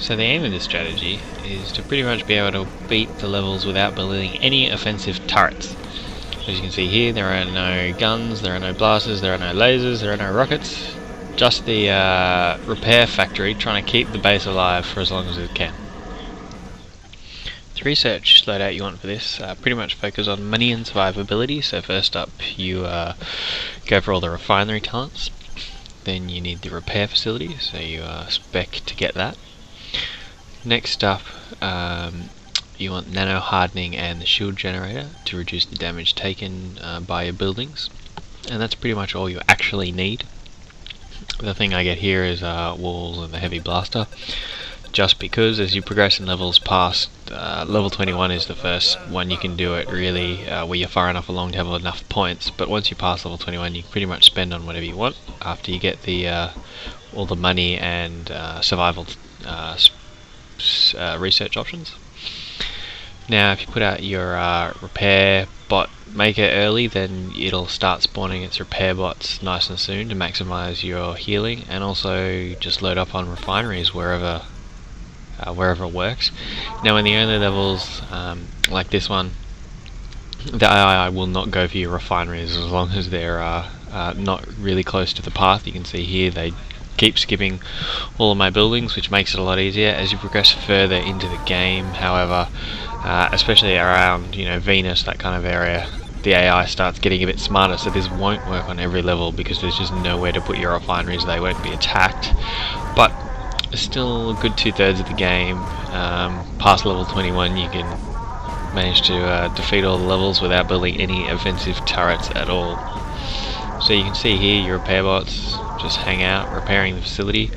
So the aim of this strategy is to pretty much be able to beat the levels without building any offensive turrets. As you can see here, there are no guns, there are no blasters, there are no lasers, there are no rockets. Just the repair factory trying to keep the base alive for as long as it can. The research loadout you want for this pretty much focus on money and survivability. So first up you go for all the refinery talents. Then you need the repair facility, so you spec to get that. Next up you want nano hardening and the shield generator to reduce the damage taken by your buildings. And that's pretty much all you actually need. The thing I get here is walls and the heavy blaster, just because as you progress in levels past level 21 is the first one you can do it really where you're far enough along to have enough points, but once you pass level 21 you can pretty much spend on whatever you want after you get the all the money and survival research options. Now if you put out your repair bot maker early, then it'll start spawning its repair bots nice and soon to maximize your healing, and also just load up on refineries wherever it works. Now in the early levels like this one, the AI will not go for your refineries as long as they're not really close to the path. You can see here they keep skipping all of my buildings, which makes it a lot easier. As you progress further into the game, however, especially around Venus, that kind of area, the AI starts getting a bit smarter, so this won't work on every level because there's just nowhere to put your refineries. They won't be attacked, but still a good 2/3 of the game past level 21 you can manage to defeat all the levels without building any offensive turrets at all. So you can see here your repair bots just hang out repairing the facility.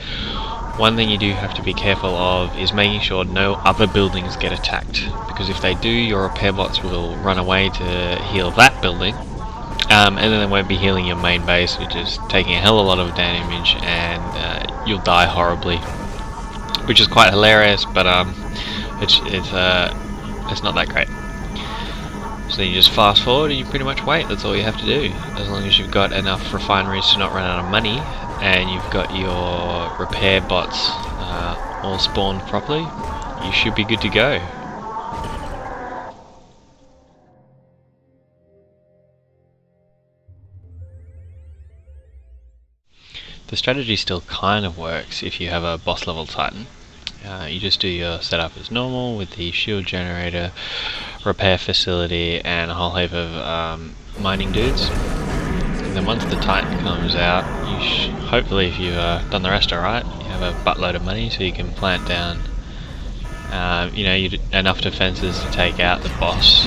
One thing you do have to be careful of is making sure no other buildings get attacked, because if they do, your repair bots will run away to heal that building, and then they won't be healing your main base, which is taking a hell of a lot of damage, and you'll die horribly, which is quite hilarious, but it's not that great. So you just fast forward and you pretty much wait. That's all you have to do. As long as you've got enough refineries to not run out of money, and you've got your repair bots all spawned properly, you should be good to go. The strategy still kind of works if you have a boss level titan. You just do your setup as normal with the shield generator, repair facility, and a whole heap of mining dudes. And then once the titan comes out, you hopefully, if you've done the rest alright, you have a buttload of money, so you can plant down enough defenses to take out the boss.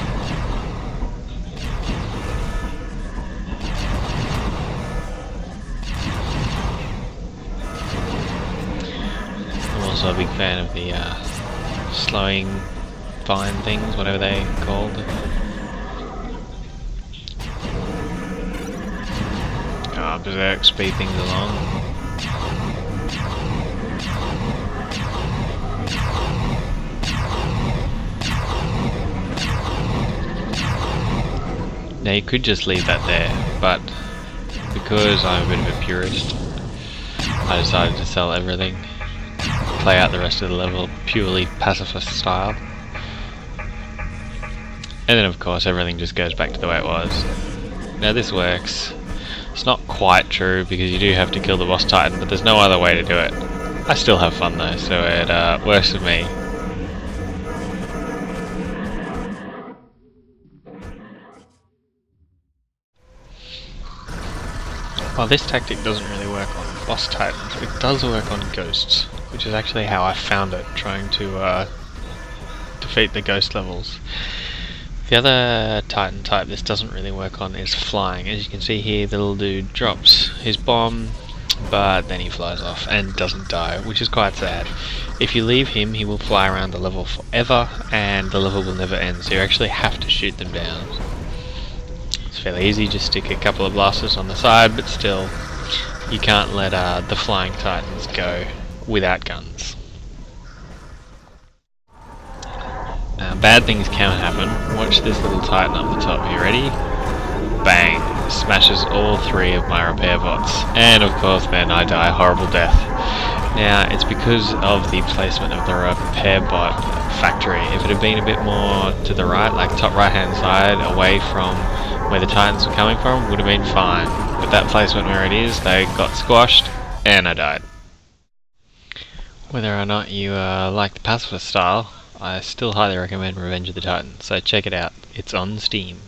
I'm also a big fan of the slowing vine things, whatever they're called. Berserk, speed things along. Now you could just leave that there, but because I'm a bit of a purist, I decided to sell everything, play out the rest of the level purely pacifist style, and then of course everything just goes back to the way it was. Now this works. It's not quite true because you do have to kill the boss titan, but there's no other way to do it. I still have fun though, so it works for me. While this tactic doesn't really work on boss titans, it does work on ghosts, which is actually how I found it, trying to defeat the ghost levels. The other titan type this doesn't really work on is flying. As you can see here, the little dude drops his bomb, but then he flies off and doesn't die, which is quite sad. If you leave him, he will fly around the level forever, and the level will never end, so you actually have to shoot them down. It's fairly easy, just stick a couple of blasters on the side, but still, you can't let the flying titans go without guns. Bad things can happen. Watch this little titan up the top. You ready? Bang! Smashes all three of my repair bots. And of course then I die a horrible death. Now, it's because of the placement of the repair bot factory. If it had been a bit more to the right, like top right hand side, away from where the Titans were coming from, would have been fine. But that placement where it is, they got squashed, and I died. Whether or not you like the Pacifist style, I still highly recommend Revenge of the Titans, so check it out. It's on Steam.